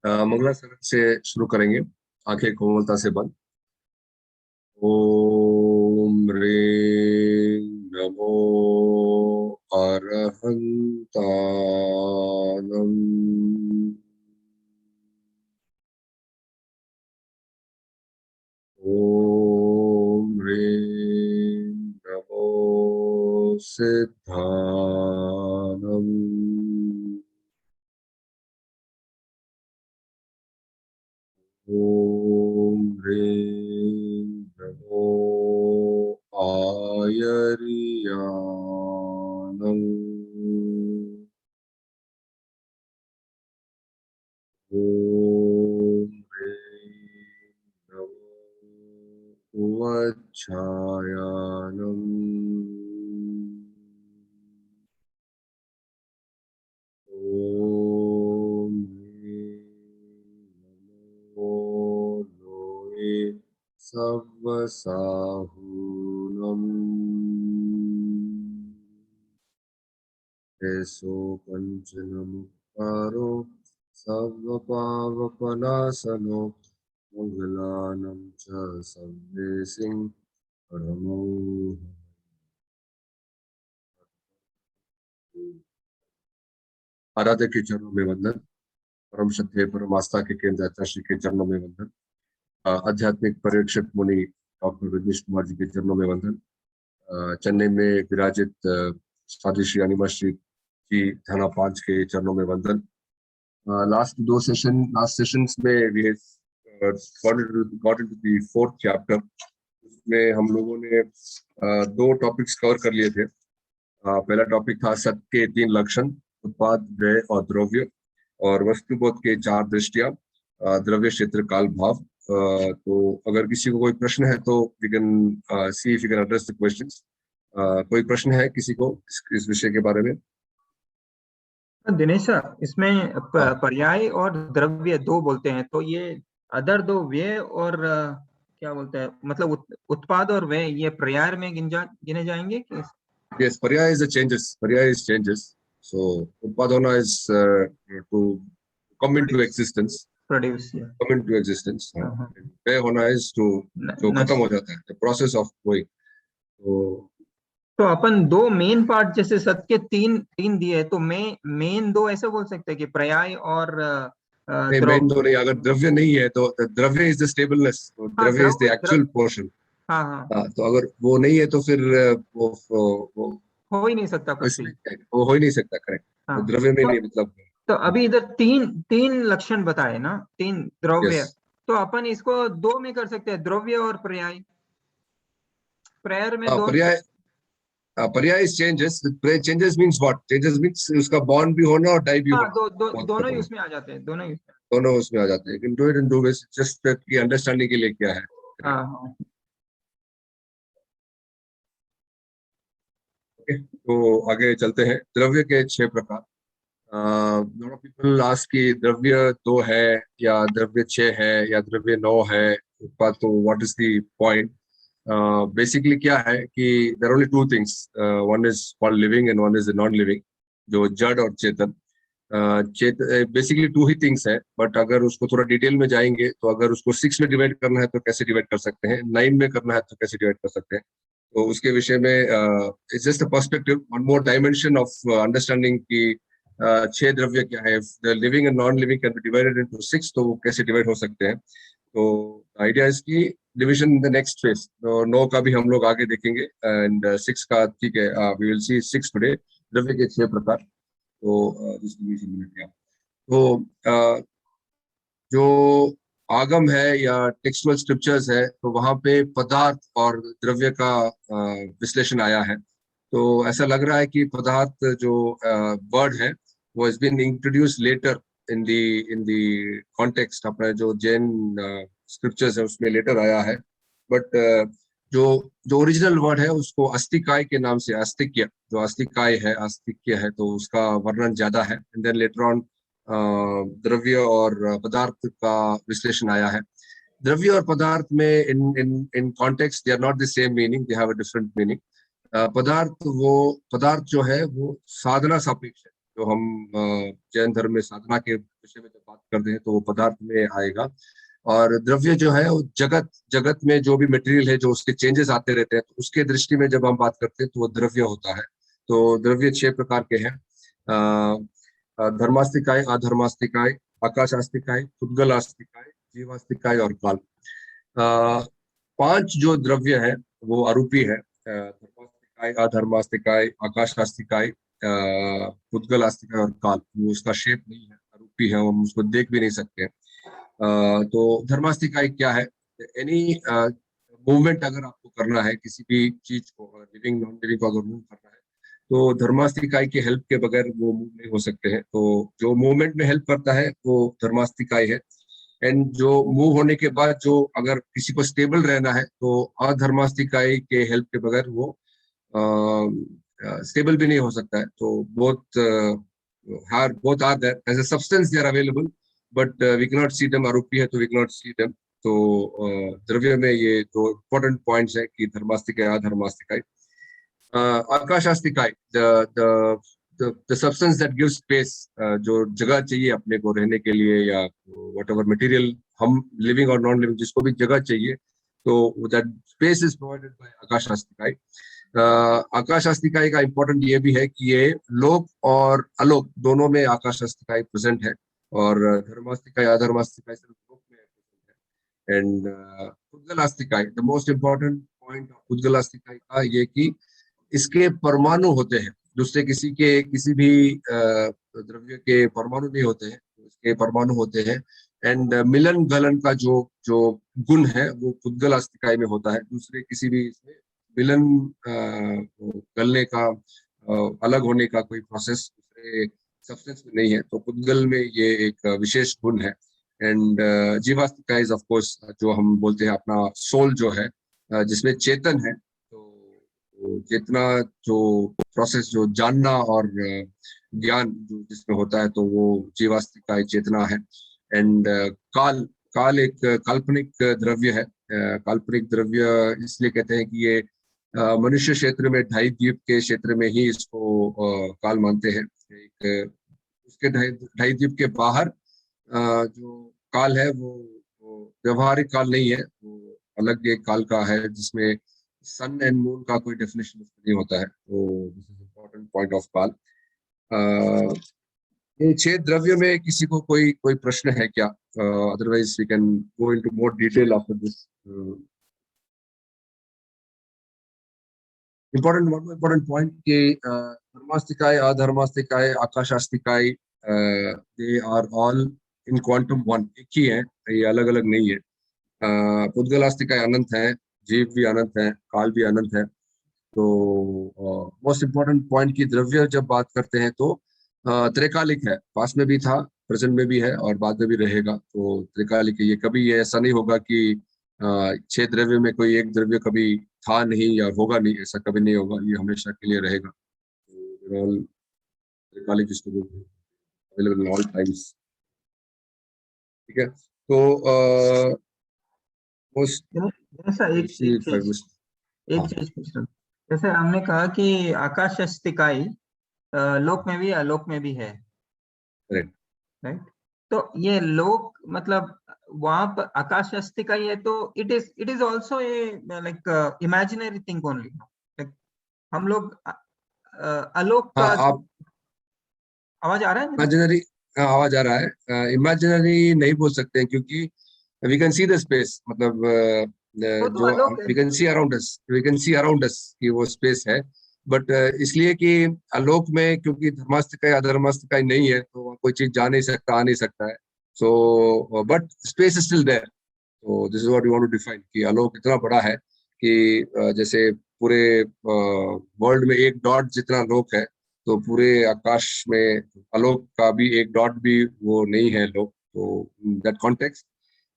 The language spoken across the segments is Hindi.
मंगलाचरण से शुरू करेंगे। आंखें कोमलता से बंद। ओम ह्रीं नमो अरहंतानम। ओम ह्रीं नमो सिद्धानम। ओम ह्रीं नमो आयर्यानम। ओम ह्रीं नमो वज्रायानम। ओम ह्रीं नमो लोये सव्वसाहूनम। एसो पंचनमुक्तारो सर्वपावपनाशनो मंगलानं च सर्वेसिं परमो। आराध्य के चरणों में वंदन। परम श्रद्धेय परम आस्था के केंद्र आचार्य श्री के चरणों में वंदन। आध्यात्मिक पर्यवेक्षक मुनि डॉक्टर रजनीश कुमार जी के चरणों में वंदन। चेन्नई में विराजित साध्वी श्री अनिमा श्री जी थाना 5 के चरणों में वंदन। लास्ट सेशंस में we got into the fourth chapter। उसमें हम लोगों ने दो टॉपिक्स कवर कर लिए थे। पहला टॉपिक था सत्य के 3 लक्षण, उत्पाद, व्यय और द्रव्य, और वस्तुबोध के 4 दृष्टियां, द्रव्य, क्षेत्र, काल, भाव। तो अगर किसी को कोई प्रश्न है तो we can see if you can address the questions. कोई प्रश्न है किसी को इस विषय के बारे में? दिनेश सर, इसमें पर्याय और द्रव्य दो बोलते हैं, तो ये अदर दो व्यय और क्या बोलते हैं, मतलब उत्पाद और व्यय, ये पर्याय में गिने जाएंगे कि? Yes, पर्याय is the changes. पर्याय is changes. So उत्पादना is to come into existence. Produce, yeah. Come into existence. व्यय होना is to जो खत्म हो जाता है, the process of going. तो अपन दो मेन पार्ट, जैसे सत्य के तीन दिए, तो मेन दो ऐसे बोल सकते हैं कि पर्याय और मेन दो नहीं। अगर द्रव्य नहीं है तो द्रव्य इज द स्टेबलनेस, द्रव्य इज द एक्चुअल पोर्शन। हाँ, तो अगर वो नहीं है तो फिर वो हो ही नहीं सकता कुछ, वो हो ही नहीं सकता। करेक्ट। तो द्रव्य में नहीं, मतलब तो अभी इधर तीन लक्षण बताए ना, 3 द्रव्य। तो अपन इसको दो में कर सकते हैं, द्रव्य और पर्याय। पर्याय में दो, पर्याय changes. Changes means what? Changes means उसका बॉन्ड भी होना और डाई भी होना। दोनों ही उसमें आ जाते हैं, दोनों उसमें आ जाते हैं। Can do it in 2 ways, just की अंडरस्टैंडिंग के लिए क्या है। तो आगे चलते हैं। द्रव्य के 6 प्रकार। पीपल आस्क कि द्रव्य 2 है या द्रव्य 6 है या द्रव्य 9 है, तो what is the point? Basically क्या है कि there are only 2 things, one is called living and one is non living, जो जड़ और चेतन। बेसिकली 2 ही थिंग्स है, बट अगर उसको थोड़ा डिटेल में जाएंगे तो अगर उसको 6 में डिवाइड करना है तो कैसे डिवाइड कर सकते हैं, 9 में करना है तो कैसे डिवाइड कर सकते हैं। तो उसके विषय में it's just a perspective, one more dimension of understanding की 6 द्रव्य क्या है। Living and non living can be divided into 6, तो वो कैसे डिवाइड हो सकते हैं। तो आइडिया इसकी division in the next phase. तो 9 का भी हम लोग आगे देखेंगे एंड 6 का, ठीक है, वी विल सी 6 टुडे। द्रव्य के 6 प्रकार। तो जो आगम है या टेक्सुअल स्क्रिप्चर्स है, तो वहां पे पदार्थ और द्रव्य का विश्लेषण आया है। तो ऐसा लग रहा है कि पदार्थ जो वर्ड है वो has been introduce later in the context. अपना जो जैन स्क्रिप्चर्स है उसमें लेटर आया है, बट जो ओरिजिनल वर्ड है उसको अस्तिकाय के नाम से, अस्तिक्य, जो अस्तिकाय है, अस्तिक्य है, तो उसका वर्णन ज्यादा है। एंड देन लेटर ऑन द्रव्य और पदार्थ का विश्लेषण आया है। द्रव्य और पदार्थ में in context they are not the same meaning, they have a different meaning. पदार्थ जो है वो साधना सापेक्ष है। जो हम जैन धर्म में साधना के विषय में जब बात करते हैं तो वो पदार्थ में आएगा। और द्रव्य जो है वो जगत जगत में जो भी मटेरियल है, जो उसके चेंजेस आते रहते हैं, तो उसके दृष्टि में जब हम बात करते हैं तो वो द्रव्य होता है। तो द्रव्य 6 प्रकार के हैं। धर्मास्तिकाय, अधर्मास्तिकाय, आकाशास्तिकाय, पुद्गलास्तिकाय, जीवास्तिकाय और काल। 5 जो द्रव्य है वो अरूपी है। धर्मास्तिकाय, अधर्मास्तिकाय, आकाशास्तिकाय, पुद्गलास्तिकाय और काल। वो उसका शेप नहीं है, अरूपी है, हम उसको देख भी नहीं सकते। तो धर्मास्तिकाय क्या है? एनी मूवमेंट अगर आपको करना है किसी भी चीज को, लिविंग नॉन लिविंग को अगर मूव करना है, तो धर्मास्तिकाय की हेल्प के बगैर वो मूव नहीं हो सकते हैं। तो जो मूवमेंट में हेल्प करता है वो धर्मास्तिकाय है। एंड जो मूव होने के बाद जो अगर किसी को स्टेबल रहना है तो अधर्मास्तिकाय के हेल्प के बगैर वो स्टेबल भी नहीं हो सकता है। तो both are there as a substance, they are available, but we cannot see them. आरोपी है तो we cannot see them. तो द्रव्य में ये दो important points है कि धर्मास्तिकाय, अधर्मास्तिकाय। आकाशास्तिकाय, the substance that gives space, जो जगह चाहिए अपने को रहने के लिए, या whatever material, हम living और नॉन लिविंग जिसको भी जगह चाहिए, तो that space is provided by आकाशास्तिकाय। आकाशास्तिकाय का इंपॉर्टेंट ये भी है कि ये लोक और अलोक दोनों में आकाशास्तिकाय प्रेजेंट है, और धर्मास्तिकाय, अधर्मास्तिकाय सिर्फ लोक में प्रेजेंट है। एंड पुद्गलास्तिकाय, the most important point of पुद्गलास्तिकाय का ये कि इसके परमाणु होते हैं, दूसरे किसी भी द्रव्य के परमाणु नहीं होते हैं, इसके परमाणु होते हैं। एंड मिलन गलन का जो जो गुण है वो पुद्गलास्तिकाय में होता है। दूसरे किसी भी इसमें मिलन गलने का, अलग होने का कोई प्रोसेस दूसरे सब्सटेंस में नहीं है। तो पुद्गल में ये एक विशेष गुण है। एंड जीवास्तिकाय इज ऑफ कोर्स, जो हम बोलते हैं अपना सोल जो है, जिसमें चेतन है। तो चेतना जो प्रोसेस, जो जानना और ज्ञान जो जिसमें होता है, तो वो जीवास्तिकाय चेतना है। एंड काल एक काल्पनिक द्रव्य है। काल्पनिक द्रव्य इसलिए कहते हैं कि ये मनुष्य क्षेत्र में, ढाई द्वीप के क्षेत्र में ही इसको काल मानते हैं। एक उसके ढाई द्वीप के बाहर जो काल है वो व्यवहारिक काल नहीं है, वो अलग एक काल का है, जिसमें सन एंड मून का कोई डेफिनेशन नहीं होता है। तो this is important point of काल। ये 6 द्रव्य में किसी को कोई प्रश्न है क्या? Otherwise we can go into more detail after this. Important point कि धर्मास्तिकाय, अधर्मास्तिकाय, आकाशास्तिकाय, they are all in quantum one, एक ही है, ये अलग अलग नहीं है। पुद्गलास्तिकाय अनंत है, जीव भी अनंत है, काल भी अनंत है। तो मोस्ट इम्पोर्टेंट पॉइंट की द्रव्य जब बात करते हैं तो त्रिकालिक है, पास में भी था, प्रेजेंट में भी है और बाद में भी रहेगा। तो त्रिकालिक है, ये कभी ऐसा नहीं होगा कि 6 द्रव्य में कोई एक द्रव्य कभी था नहीं या होगा नहीं, ऐसा कभी नहीं होगा, ये हमेशा के लिए रहेगा। तो त्रिकालिक जिसको बोलते हैं, अवेलेबल इन ऑल टाइम्स। ठीक है, तो मोस्ट जैसा एक चीज पूछ रहा हूँ। जैसे हमने कहा कि आकाशास्तिकाय लोक में भी अलोक में भी है, राइट? तो ये लोक मतलब वहां पर आकाशास्तिकाय है, तो it is also a like imaginary thing only. हम लोग अलोक का आप आवाज आ रहा है? इमेजिनरी आवाज आ रहा है, इमेजिनरी नहीं बोल सकते हैं, क्योंकि we can see the space, मतलब जो we can see around us कि वो स्पेस है। बट इसलिए कि आलोक में, क्योंकि धर्मास्तिकाय अधर्मास्तिकाय नहीं है, तो वहाँ कोई चीज जा नहीं सकता, आ नहीं सकता है। So but space is still there. तो this is what we want to define कि आलोक इतना बड़ा है कि जैसे पूरे वर्ल्ड में एक डॉट जितना लोक है, तो पूरे आकाश में आलोक का भी एक डॉट भी वो नहीं है लोक। तो दैट कॉन्टेक्स्ट,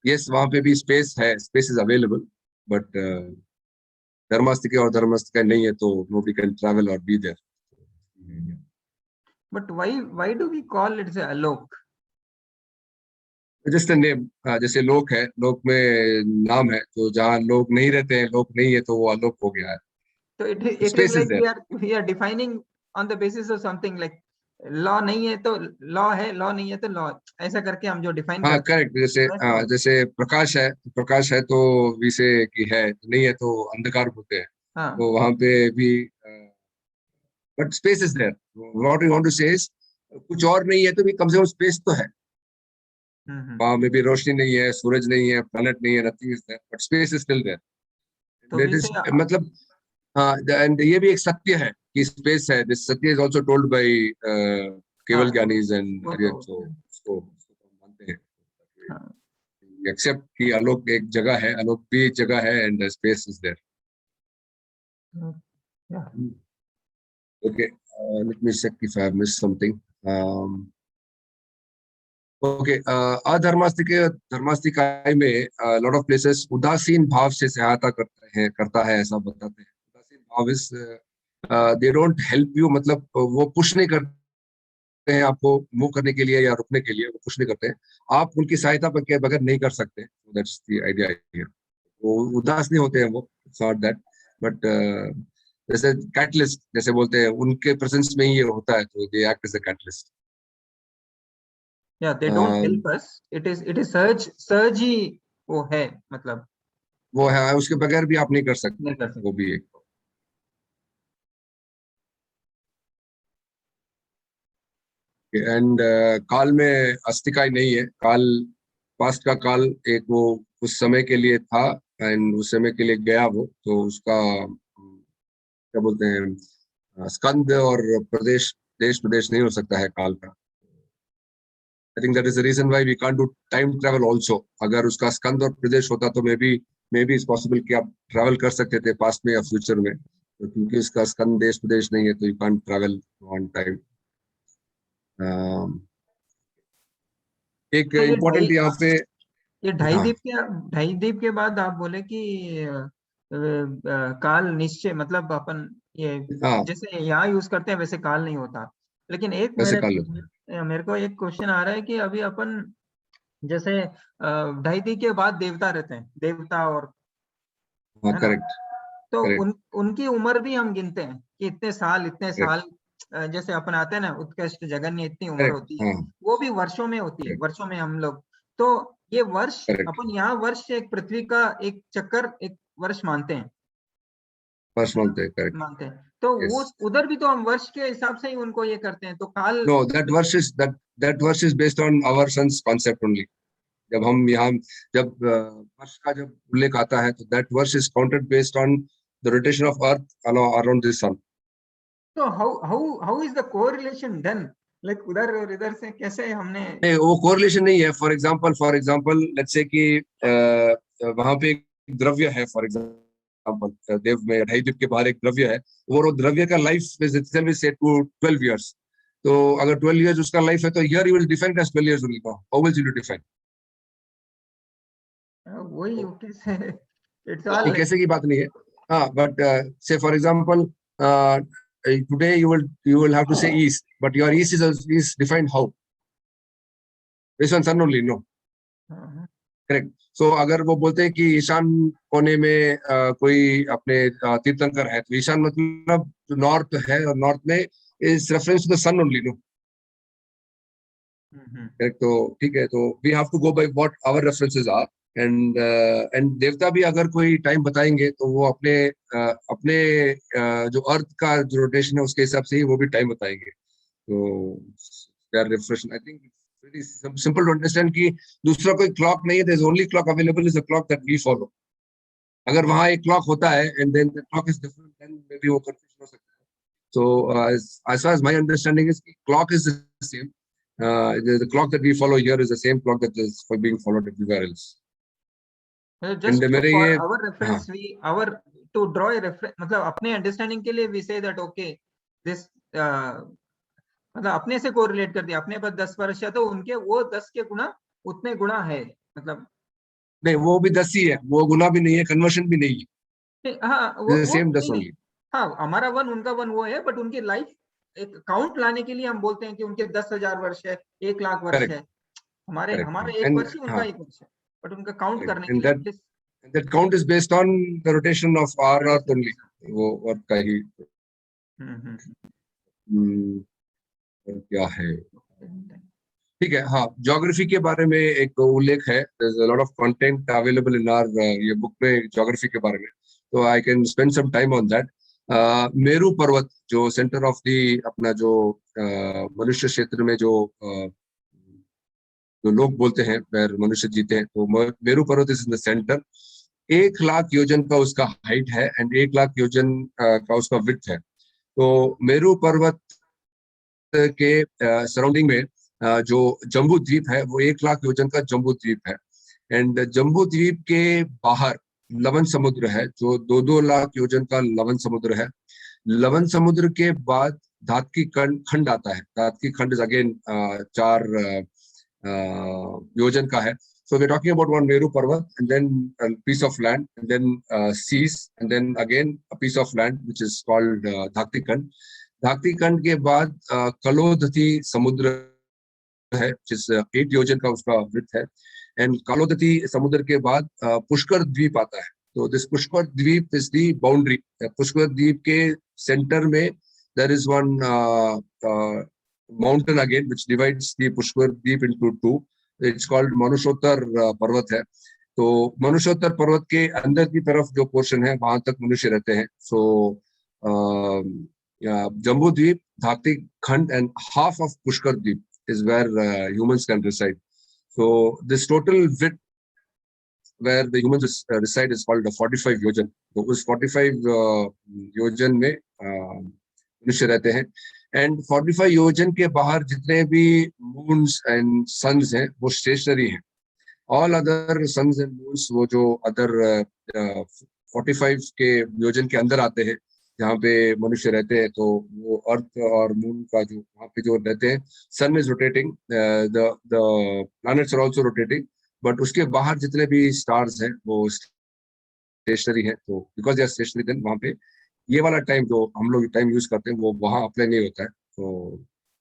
यस, वहां पे भी स्पेस है, स्पेस इज अवेलेबल, बट धर्मास्तिकाय और धर्मास्तिकाय नहीं है, तो nobody can travel or be there. But why do we call it a alok? Just name, जैसे लोक है, लोक में नाम है, तो जहाँ लोग नहीं रहते हैं, लोक नहीं है, तो वो अलोक हो गया है। So it is like we are defining on the basis of something like law नहीं है तो लॉ है, लॉ नहीं है तो लॉ, ऐसा करके हम जो डिफाइन हाँ करते करेक्ट, जैसे हैं वैसे होता जैसे प्रकाश है तो वी से कि है, नहीं है तो अंधकार बोलते हैं। है। हाँ। तो वहां पे भी but space is there, what you want to say is कुछ और नहीं है तो भी कम से कम स्पेस तो है। हम्म। वहां में भी रोशनी नहीं है, सूरज नहीं है, प्लैनेट नहीं है, nothing is there, but space is still there. तो दैट भी इज से मतलब हाँ, एंड ये भी एक सत्य है कि स्पेस है। दिस सत्य इज आल्सो टोल्ड बाय हाँ केवल ज्ञानीज एंड वो आर्यन, तो सो उसको हम मानते हैं, हाँ। एक्सेप्ट कि आलोक एक जगह है, आलोक भी एक जगह है, and space is there. Yeah. Okay, let me check if I have missed something. Okay, धर्मास्तिकाय में लॉट ऑफ प्लेसेस उदासीन भाव से सहायता करता है ऐसा बताते हैं। उदासीन भाव is they don't help you, मतलब वो पुश नहीं करते हैं आपको मूव करने के लिए या रुकने के लिए, वो पुश नहीं करते हैं। आप उनकी सहायता के बगैर नहीं कर सकते। That's the idea here. वो उदास नहीं होते हैं, वो इट्स नॉट दैट, बट जैसे कैटलिस्ट जैसे बोलते हैं, उनके प्रेजेंस में ही ये होता है, तो they act as a catalyst. या they don't help us, it is सर्ज ही वो है, मतलब वो है, उसके बगैर भी आप नहीं कर सकते, नहीं कर वो सकते। भी एक। एंड काल में अस्तिकाय नहीं है। काल पास्ट का काल एक वो उस समय के लिए था, एंड उस समय के लिए गया वो, तो उसका क्या बोलते हैं, स्कंद और प्रदेश, देश प्रदेश नहीं हो सकता है काल का। I think that is the reason why we can't do time travel also. अगर उसका स्कंद और प्रदेश होता तो मे बी इट्स पॉसिबल कि आप ट्रैवल कर सकते थे पास्ट में या फ्यूचर में, तो क्योंकि उसका स्कंद देश प्रदेश नहीं है तो you can't travel on time. एक तो इम्पोर्टेंट यहाँ पे। ये हाँ ढाई दीप के बाद आप बोले कि काल निश्चय, मतलब अपन ये हाँ, जैसे यहाँ यूज करते हैं वैसे काल नहीं होता। लेकिन एक वैसे मेरे काल होता है। मेरे को एक क्वेश्चन आ रहा है कि अभी अपन जैसे ढाई दीप के बाद देवता रहते हैं, देवता और, हाँ है ना? करेक्ट। तो करेक्ट। उनकी उम्र भी हम गिनते हैं कि इतने करेक्ट। साल जैसे अपन आते हैं ना, उत्कृष्ट जगन्य इतनी उम्र करेक्ट। होती है, हाँ। वो भी वर्षों में होती है, करेक्ट। वर्षों में हम लोग। तो ये वर्ष, करेक्ट। अपन यहाँ वर्ष एक पृथ्वी का एक चक्कर, एक वर्ष मानते हैं, फर्स्ट है ना? मंथ है, करेक्ट। मानते हैं तो वो यस। उधर भी तो हम वर्ष के हिसाब से ही उनको ये करते हैं, तो काल। नो, दैट वर्ष is based on our sun's concept only. जब हम यहाँ, जब वर्ष का जब उल्लेख आता है, तो दैट वर्ष is counted based on the rotation of earth around the sun. तो how is the correlation done, like उधर और इधर से कैसे हमने। नहीं, वो कोरिलेशन नहीं है। फॉर एग्जांपल लेट्स से कि वहां पे एक द्रव्य है, फॉर एग्जांपल देव में ढाई द्वीप के बाहर एक द्रव्य है। वो द्रव्य का life is itself is set to 12 years. तो अगर 12 इयर्स उसका लाइफ है, तो here you will define age 12 years only. How will you define? वही कैसे, इट्स ऑल ये लाइक। कैसे की बात नहीं है। हाँ, बट से for example today you will have to say east, but your east is defined how? Based on sun only? No. Correct. So अगर वो बोलते हैं कि ईशान कोने में कोई अपने तीर्थंकर है, तो ईशान मतलब जो नॉर्थ है, और नॉर्थ में is reference to the sun only. No, correct. तो ठीक है, तो we have to go by what our references are. And देवता भी अगर कोई टाइम बताएंगे, तो वो अपने जो अर्थ का जो रोटेशन है उसके हिसाब से ही वो भी टाइम बताएंगे। तो they are refraction, I think very simple to understand कि दूसरा कोई क्लॉक नहीं है। There is only clock available is the clock that we follow. अगर वहां एक क्लॉक होता है and then the clock is different, then may be वो कंफ्यूजन हो सकता है। So as far as my understanding is, clock is the same. The clock that we follow here is the same clock that is for being followed everywhere else. And just मेरे फॉर ये आवर हाँ reference, we our to draw a reference, मतलब अपने अंडरस्टैंडिंग के लिए we say that okay this, मतलब अपने से कोरिलेट कर दिया, अपने पास 10 वर्ष है तो उनके वो 10 के गुना उतने गुना है, मतलब। नहीं, वो भी 10 ही है, वो गुना भी नहीं है, कन्वर्शन भी नहीं है। हाँ सेम 10 नहीं नहीं, ओनली। हाँ हमारा वन उनका वन वो है, बट उनकी लाइफ एक काउंट लाने के लिए हम बोलते हैं कि उनके 10,000 वर्ष है, 1,00,000 वर्ष करेक्ट। है। हमारे करेक्ट। हमारा हाँ, एक एंड वर्ष ही उनका हाँ, एक वर्ष है, बट उनका काउंट करेक्ट। करने के लिए at least and that count is based on the rotation of our earth only. वो अर्थ का ही। हम्म। हम्म, और क्या है, ठीक है। हाँ, ज्योग्राफी के बारे में एक उल्लेख है, lot of content available in our ये बुक में ज्योग्राफी के बारे में, तो I can spend some time on that. Meru पर्वत जो सेंटर ऑफ दी अपना जो मनुष्य क्षेत्र में जो लोग बोलते हैं वह मनुष्य जीते हैं, तो मेरू पर्वत is in the centre. 1 lakh योजन का उसका हाइट है एंड 1 लाख योजन का उसका विड्थ है। तो मेरू पर्वत के सराउंडिंग में जो जम्बू द्वीप है वो 1 लाख योजन का जम्बू द्वीप है। एंड जम्बू द्वीप के बाहर लवन समुद्र है जो 2-2 लाख योजन का लवन समुद्र है। लवन समुद्र के बाद धातकी खंड आता है। धातकी खंड अगेन 4 योजन का है। So we're talking about one Meru Parvat and then a piece of land and then seas and then again a piece of land which is called Dhakti Khand. धाकती खंड के बाद कलोदती समुद्र है जिस 8 योजन का उसका वृत्त है। एंड कलोदती समुद्र के बाद पुष्कर द्वीप आता है। तो दिस पुष्कर द्वीप इज दी बाउंड्री। पुष्कर द्वीप के सेंटर में there is one mountain again which divides the Pushkar द्वीप इनटू 2। इट्स कॉल्ड मनुष्योत्तर पर्वत है। तो मनुष्योत्तर पर्वत के अंदर की तरफ जो पोर्शन है वहां तक मनुष्य रहते हैं। सो Jambu Dweep, Dhakti Khand, and half of Pushkar Dweep is where humans can reside. So this total width where the humans reside is called 45 योजन। तो उस 45 योजन में मनुष्य रहते हैं। एंड 45 योजन के बाहर जितने भी मून्स एंड सन्स हैं वो स्टेशनरी हैं। All other suns and moons वो जो अदर 45 के योजन के अंदर आते हैं जहाँ पे मनुष्य रहते हैं। तो वो अर्थ और मून का जो वहाँ पे जो रहते हैं, sun is rotating, the planets are also rotating, but उसके बाहर जितने भी स्टार्स हैं वो स्टेशनरी है। तो because they are stationary then वहाँ पे ये वाला टाइम जो हम लोग टाइम यूज करते हैं वो वहाँ अप्लाई नहीं होता है। तो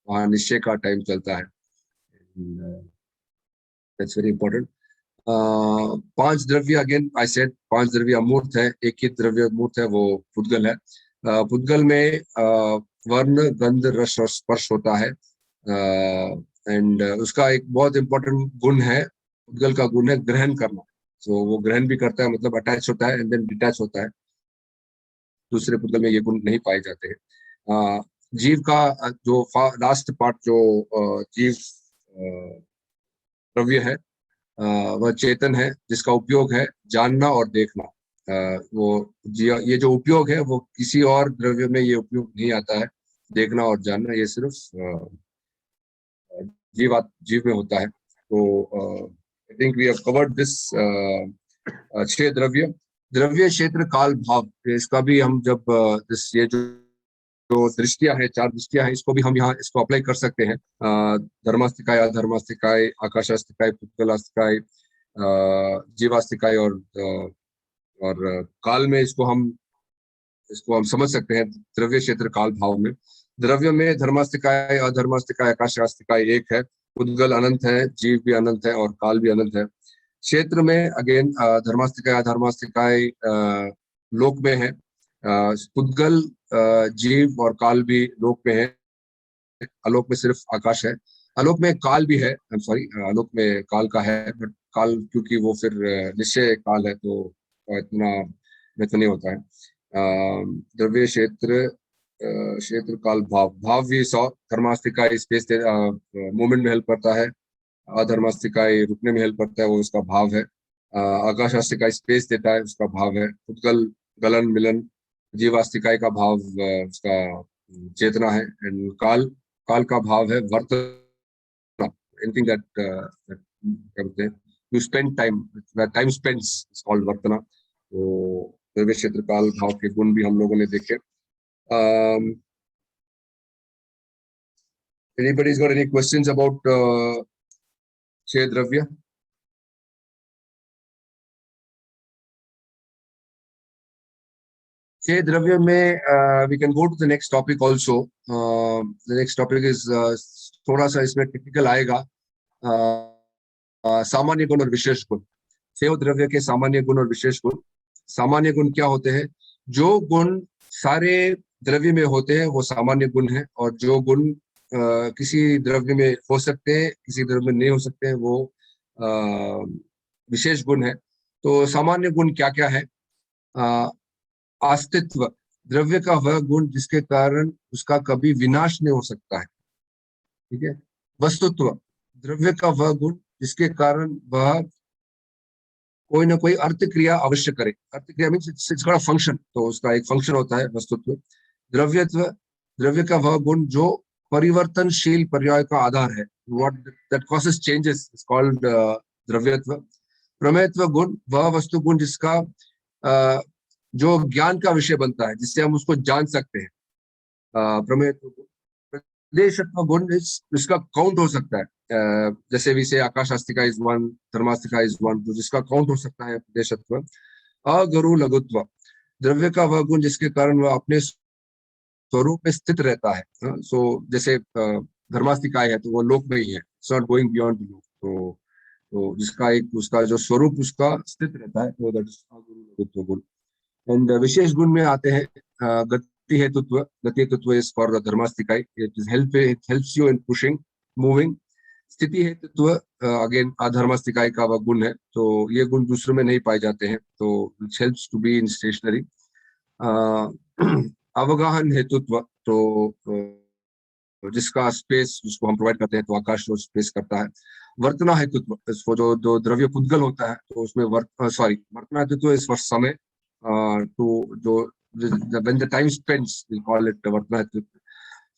वहाँ निश्चय का टाइम चलता है। That's very important. 5 द्रव्य अगेन आई सेड 5 द्रव्य अमूर्त है। एक ही द्रव्य अमूर्त है वो पुद्गल है। पुद्गल में वर्ण गंध रस और स्पर्श होता है। एंड उसका एक बहुत इंपॉर्टेंट गुण है, पुद्गल का गुण है ग्रहण करना। तो वो ग्रहण भी करता है, मतलब अटैच होता है एंड देन डिटैच होता है। दूसरे पुद्गल में ये गुण नहीं पाए जाते हैं। जीव का जो लास्ट पार्ट जो जीव द्रव्य है वह चेतन है जिसका उपयोग है जानना और देखना। वो ये जो उपयोग है वो किसी और द्रव्य में ये उपयोग नहीं आता है। देखना और जानना ये सिर्फ जीव में होता है। तो I think we have covered this 6 द्रव्य। द्रव्य क्षेत्र काल भाव, इसका भी हम जब ये जो दृष्टियां है, 4 दृष्टियां हैं, इसको भी हम यहाँ इसको अप्लाई कर सकते हैं। धर्मास्तिकाय, अधर्मास्तिकाय, आकाशास्तिकाय, पुद्गलास्तिकाय, जीवास्तिकाय और काल में इसको हम समझ सकते हैं द्रव्य क्षेत्र काल भाव में। द्रव्य में धर्मास्तिकाय, अधर्मास्तिकाय, आकाशास्तिकाय एक है। पुद्गल अनंत है, जीव भी अनंत है और काल भी अनंत है। क्षेत्र में अगेन धर्मास्तिकाय, अधर्मास्तिकाय लोक में है। पुद्गल, जीव और काल भी लोक में है। आलोक में सिर्फ आकाश है। आलोक में काल भी है, आई एम सॉरी, आलोक में काल का है, बट काल क्योंकि वो फिर निश्चय काल है तो इतना महत्व नहीं होता है। द्रव्य क्षेत्र काल भाव। भाव भी 100। धर्मास्तिकाय स्पेस मूवमेंट में हेल्प करता है। अधर्मास्तिकाय रुकने में हेल्प करता है, वो उसका भाव है। आकाशास्तिकाय स्पेस देता है, उसका भाव है। पुद्गल गलन मिलन। जीवास्तिकाय का भाव उसका चेतना है। एंड काल का भाव है वर्तना। एनीथिंग दैट कहते हैं you spend time, time spends is called वर्तना। तो द्रव्य क्षेत्र काल भाव के गुण भी हम लोगों ने देखे। Anybody's got any questions about 6 द्रव्य? छह द्रव्य में we can go to the next topic also. The next topic is थोड़ा सा इसमें टेक्निकल आएगा। सामान्य गुण और विशेष गुण। 6 द्रव्य के सामान्य गुण और विशेष गुण। सामान्य गुण क्या होते हैं? जो गुण सारे द्रव्य में होते हैं वो सामान्य गुण है, और जो गुण किसी द्रव्य में हो सकते हैं, किसी द्रव्य में नहीं हो सकते हैं, वो विशेष गुण है। तो सामान्य गुण क्या क्या है? अस्तित्व, द्रव्य का वह गुण जिसके कारण उसका कभी विनाश नहीं हो सकता है। ठीक है। वस्तुत्व, द्रव्य का वह गुण जिसके कारण वह कोई ना कोई अर्थ क्रिया अवश्य करे। अर्थ क्रिया means it's got a function, तो उसका एक फंक्शन होता है वस्तुत्व। द्रव्यत्व, द्रव्य का वह गुण जो परिवर्तनशील पर्याय का आधार है, what that causes changes is called द्रव्यत्व। प्रमेयत्व गुण, वह वस्तु गुण जिसका जो ज्ञान का विषय बनता है, जिससे हम उसको जान सकते हैं, प्रमेयत्व गुण। प्रदेशत्व गुण इसका काउंट हो सकता है, जैसे भी से आकाशास्तिका इज वन, धर्मास्तिका इज वन, तो जिसका काउंट हो सकता है प्रदेशत्व। अगुरु लघुत्व, द्रव्य का वह गुण जिसके कारण वह अपने स्वरूप में स्थित रहता है। सो जैसे धर्मास्तिकाय है तो वो लोक में ही है, it's not going beyond the लोक। तो जिसका एक उसका जो स्वरूप उसका स्थित रहता है, वो दैट इज अगुरु लघुत्व गुण। एंड विशेष गुण में आते हैं गति हेतुत्व। गति हेतुत्व इज फॉर द धर्मास्तिकाय, it helps you in pushing, moving. स्थिति हेतुत्व अगेन अधर्मास्तिकाय का वह गुण है, तो ये गुण दूसरे में नहीं पाए जाते हैं, तो it helps to be in stationary. अवगाहन हेतुत्व, तो जिसका स्पेस जिसको हम प्रोवाइड करते हैं, तो आकाश जो स्पेस करता है। वर्तना हेतुत्व, इसको जो द्रव्य पुद्गल होता है, तो उसमें वर्तना हेतुत्व इस फॉर समय, टू जो when the time spends we call it वर्तना हेतुत्व।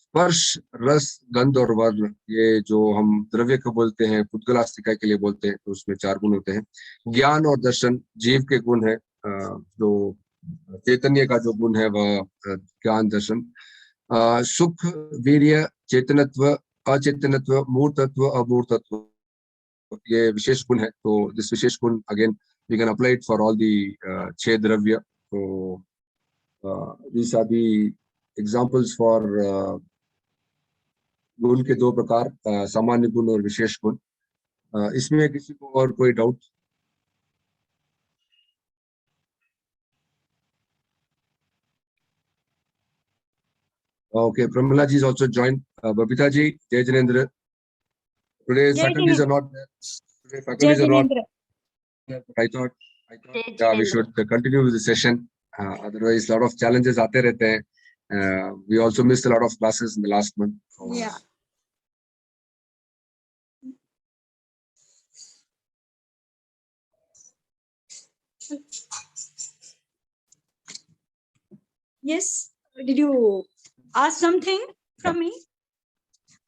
स्पर्श, रस, गंध और वर्ण, ये जो हम द्रव्य को बोलते हैं, पुद्गलास्तिकाय के लिए बोलते हैं, तो उसमें 4 गुण होते हैं। ज्ञान और दर्शन, जीव के गुण है, जो चैतन्य का जो गुण है वह ज्ञान दर्शन। सुख, वीर्य, चेतनत्व, अचेतनत्व, मूर्तत्व, अमूर्तत्व, ये विशेष गुण है। तो दिस विशेष गुण again we can apply it for all the 6 द्रव्य। तो these are the examples for गुण के 2 प्रकार, सामान्य गुण और विशेष गुण। इसमें किसी को और कोई doubt? Okay, Pramila ji is also joined. Babita ji, Jai Jinendra. Today faculties are not there. Today faculties are not there. But I thought yeah, we should continue with the session. Otherwise, a lot of challenges aate rehte hain. We also missed a lot of classes in the last month. Yeah. Yes. Did you ask something from me?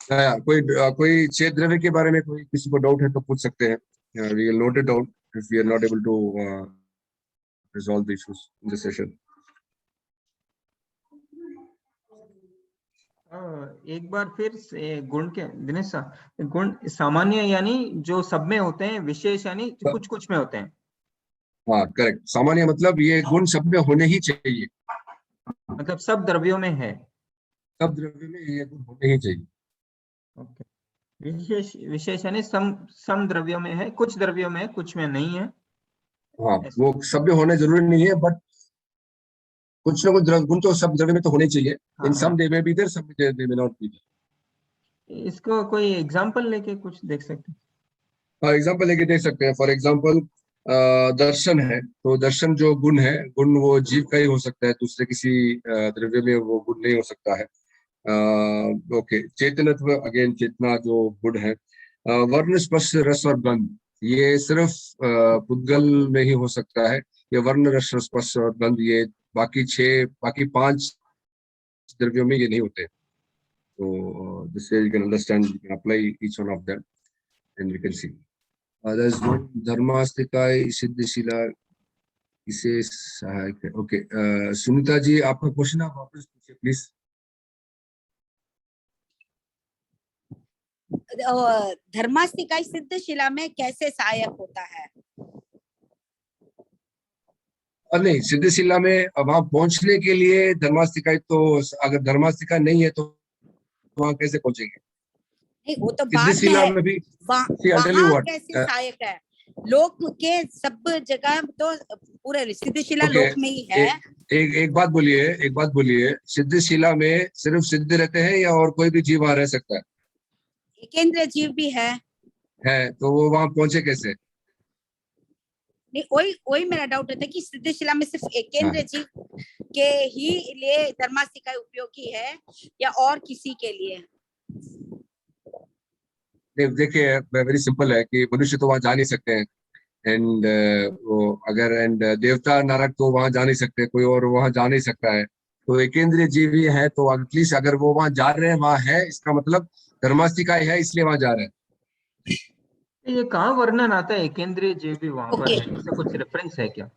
कोई 6 द्रव्य के बारे में कोई किसी को डाउट है तो पूछ सकते हैं. We will note it down if we are not able to resolve the issues in the session. एक बार फिर से गुण के दिनेश सर, गुण सामान्य यानी जो सब में होते हैं, विशेष यानी कुछ कुछ में होते हैं. हाँ, करेक्ट. सामान्य मतलब ये गुण सब में होने ही चाहिए, मतलब सब द्रव्यों में है. सब द्रव्य में ये गुण होने ही चाहिए. ओके. विशेष यानी सम द्रव्यों में है, कुछ द्रव्यों में है, कुछ में नहीं है. हाँ, वो सब में होने जरूरी नहीं है, बट कुछ ना कुछ गुण तो सब द्रव्य में तो होने चाहिए. इन सम दे में भी देयर, सम दे में नॉट बी देयर. इसको कोई एग्जांपल लेके कुछ देख सकते हैं. हाँ, एग्जांपल लेके देख सकते हैं. फॉर एग्जांपल दर्शन है, तो दर्शन जो गुण है, गुण वो जीव का ही हो सकता है, दूसरे किसी द्रव्य में वो गुण नहीं हो सकता है. ओके. चेतनत्व, अगेन चेतना जो गुण है. वर्ण, स्पर्श, रस और गंध, ये सिर्फ पुद्गल में ही हो सकता है. ये वर्ण, रस, स्पर्श और गंध, ये बाकी 5 द्रव्यों में ये नहीं होते. तो this way you can understand, you can apply each one of them and we can see. There is one धर्मास्तिकाय सिद्धशिला, इसे सहायक है. ओके. सुनीता जी, आपका क्वेश्चन आप वापस पूछिए प्लीज. धर्मास्तिकाय सिद्धशिला में कैसे सहायक होता है? नहीं, सिद्धशिला में वहां पहुंचने के लिए धर्मास्तिकाय, तो अगर धर्मास्तिकाय नहीं है तो वहां कैसे पहुंचेंगे? नहीं, वो तो बाद में है. वहाँ कैसे सहायक है? लोक के सब जगह तो पूरे सिद्धशिला Okay, लोक में ही है। एक बात बोलिए, एक बात बोलिए, सिद्धशिला में सिर्फ सिद्ध रहते हैं या और कोई भी जीव वहां रह सकता है? एकेंद्र जीव भी है। तो वो वहां पहुंचे कैसे? नहीं, वही मेरा डाउट रहता है कि सिद्धशिला में सिर्फ एकेंद्र जीव के ही लिए धर्मास्तिका उपयोगी है या और किसी के लिए? देखिए, वेरी सिंपल है कि मनुष्य तो वहां जा नहीं सकते हैं, एंड वो अगर देवता नरक तो वहां जा नहीं सकते, कोई और वहां जा नहीं सकता है। तो एकेंद्रीय जीव ही है, तो एटलीस्ट अगर वो वहां जा रहे हैं, वहां है, इसका मतलब धर्मास्तिका है, इसलिए वहां जा रहे हैं। ये कहाँ वर्णन आता है एकेंद्रीय जीव भी वहां पर Okay. है, ऐसा कुछ रेफरेंस है क्या?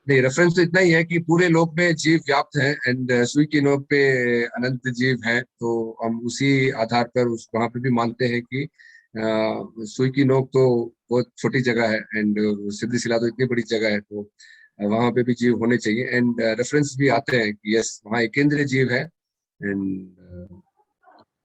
नहीं, रेफरेंस तो इतना ही है कि पूरे लोक में जीव व्याप्त हैं, एंड सुई की नोक पे अनंत जीव हैं, तो हम उसी आधार पर उस वहां पे भी मानते हैं कि सुई की नोक तो बहुत छोटी जगह है, एंड सिद्धशिला तो इतनी बड़ी जगह है, तो वहां पे भी जीव होने चाहिए, एंड रेफरेंस भी आते हैं कि यस, वहाँ एकेंद्रीय जीव है, एंड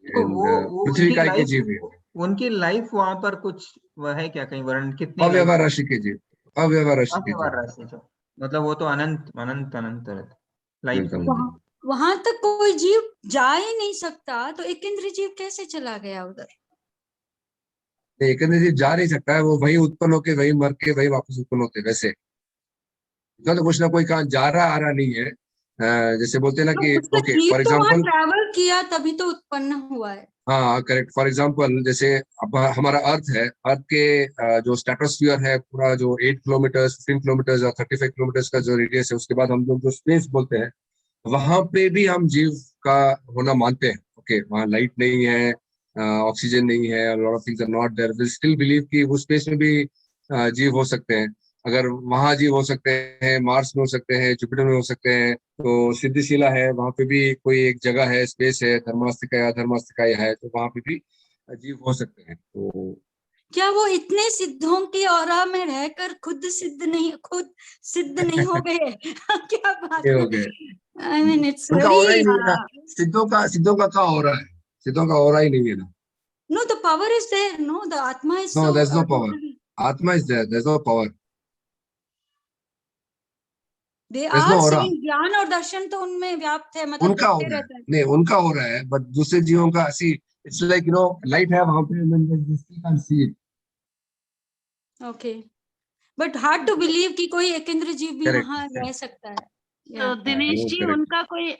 तो वो पृथ्वी का के जीव है। उनकी लाइफ वहां पर कुछ वह है क्या, कहीं वर्णन कितनी अव्यवहार राशि के जीव, अव्यवहार राशि के अव्यवहार जीव। राशि जो, मतलब वो तो अनंत अनंत अनंत रहता लाइफ। बिल्कुल। वहां तक कोई जीव जा ही नहीं सकता, तो एकेंद्रीय जीव कैसे चला गया उधर? एकेंद्रीय जीव जा नहीं सकता है, वो वही उत्पन्न होके वही मर के वही वापस उत्पन्न होते हैं, वैसे तो कुछ ना कोई कहाँ जा रहा आ रहा नहीं है। जैसे बोलते हैं ना तो कि उसका ओके, जीव फॉर तो वहां एग्जांपल, ट्रैवल किया तभी तो उत्पन्न हुआ है। हाँ करेक्ट, फॉर एग्जांपल जैसे अब हमारा अर्थ है, अर्थ के जो स्ट्रेटोस्फीयर है पूरा, जो 8 किलोमीटर, 15 किलोमीटर और 35 किलोमीटर का जो रेडियस है, उसके बाद हम लोग जो स्पेस बोलते हैं, वहां पे भी हम जीव का होना मानते हैं। ओके, वहाँ लाइट नहीं है, ऑक्सीजन नहीं है, lot of things are not there, we still believe कि उस स्पेस में भी जीव हो सकते हैं। अगर वहां जीव हो सकते हैं, मार्स में हो सकते हैं, जुपिटर में हो सकते हैं, तो सिद्धिशिला है, वहां पे भी कोई एक जगह है, स्पेस है, धर्मास्तिका या धर्मास्तिका है, तो वहां पे भी जीव हो सकते हैं। तो क्या वो इतने सिद्धों की ऑरा में रहकर खुद सिद्ध नहीं हो गए? क्या बात ये है। हो गए, आई मीन इट्स उनका हो रहा ही वेरी, नहीं है ना, सिद्धों का क्या हो रहा है, सिद्धों का हो रहा ही नहीं है ना। no, the power is there, no, the atma is No, so there's no power. totally, Atma is there. There's no power. they There's are no aura. saying ज्ञान और दर्शन तो उनमें व्याप्त है, मतलब उनका हो दिखते रहा है, रहता है। नहीं उनका हो रहा है, बट दूसरे जीवों का सी, इट्स लाइक लाइट है वहां पे, when they still can't see it. Okay, but hard to believe कि कोई एकेंद्र जीव भी Correct. वहां रह सकता है। तो दिनेश जी, correct. उनका कोई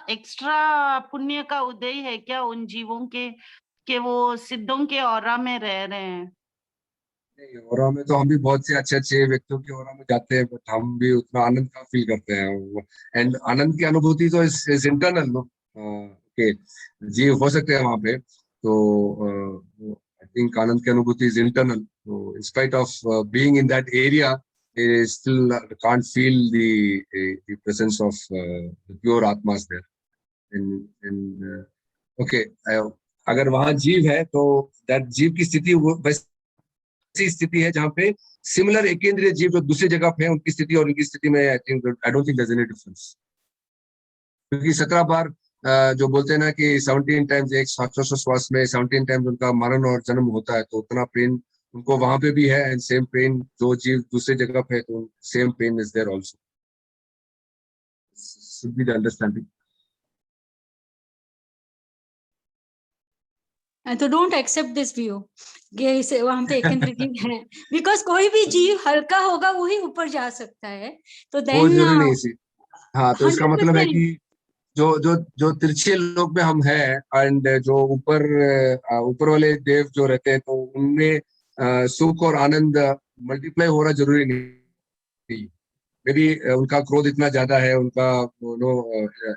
एक्स्ट्रा पुण्य का उदय है क्या उन जीवों के वो सिद्धों के औरा में रह रहे हैं? नहीं, ऑरा में तो हम भी बहुत से अच्छे अच्छे व्यक्तियों के ऑरा में जाते हैं, बट हम भी उतना आनंद का फील करते हैं, एंड आनंद की अनुभूति तो इज इंटरनल, नो के जीव हो सकते हैं वहां पे, तो आई थिंक आनंद की अनुभूति इज इंटरनल, तो in spite of being in that area, still can't feel the presence of the pure atmas there. And okay, अगर वहां जीव है तो दैट जीव की स्थिति वैसी स्थिति है जहाँ पे सिमिलर एकेंद्रीय जीव जो दूसरी जगह पे है, उनकी स्थिति और उनकी स्थिति में I don't think there is any difference, क्योंकि 17 बार जो बोलते हैं ना कि 17 टाइम्स एक श्वास में 17 टाइम्स उनका मरण और जन्म होता है, तो उतना पेन उनको वहां पे भी है, एंड सेम पेन जो जीव दूसरी जगह पे है, तो same pen is there also, should be the understanding. तो डोंट एक्सेप्ट दिस व्यू कि इसे वहां पे एकेंद्र जीव है, बिकॉज कोई भी जीव हल्का होगा वही ऊपर जा सकता है, तो वो देन जरूरी नहीं सी, हाँ, तो इसका मतलब है 100%। कि जो जो जो तिरछे लोग में हम हैं, एंड जो ऊपर वाले देव जो रहते हैं, तो उनमें सुख और आनंद मल्टीप्लाई हो रहा जरूरी नहीं। मे बी उनका क्रोध इतना ज्यादा है, उनका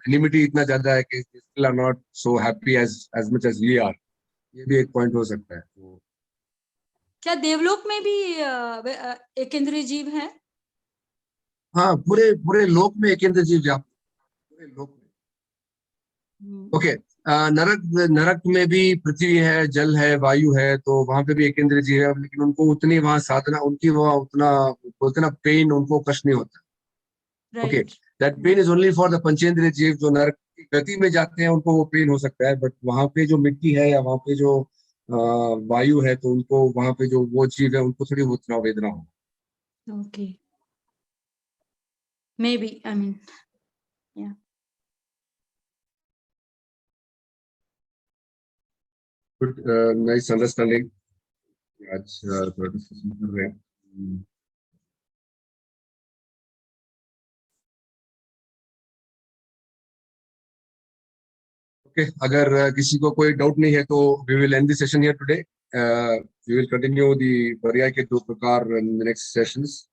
एनिमिटी इतना ज्यादा है कि still are not so happy as much as we are, ये भी एक पॉइंट हो सकता है। तो क्या देवलोक में भी एकेंद्रीय जीव है? हाँ, पूरे पूरे लोक में एकेंद्र जीव व्याप्त, पूरे लोक में। ओके, नरक में भी पृथ्वी है, जल है, वायु है, तो वहां पे भी एक इंद्रिय जीव है, लेकिन उनको उतनी वहां साधना, उनकी वहां उतना बोलते ना पेन, उनको कष्ट नहीं होता। Okay, that pain is only for the पंचेंद्रिय जीव, जो नरक की गति में जाते हैं उनको वो पेन हो सकता है, बट वहां पे जो मिट्टी है या वहां पे जो वायु है तो उनको वहां पे जो वो जीव है उनको थोड़ी उतना वेदना हो। Okay. Maybe, I mean, yeah. Good, nice understanding. आज थोड़ा डिस्कशन कर रहे हैं। ओके, अगर किसी को कोई डाउट नहीं है तो we will end the session here today. We will continue the पर्याय के दो प्रकार in the next sessions.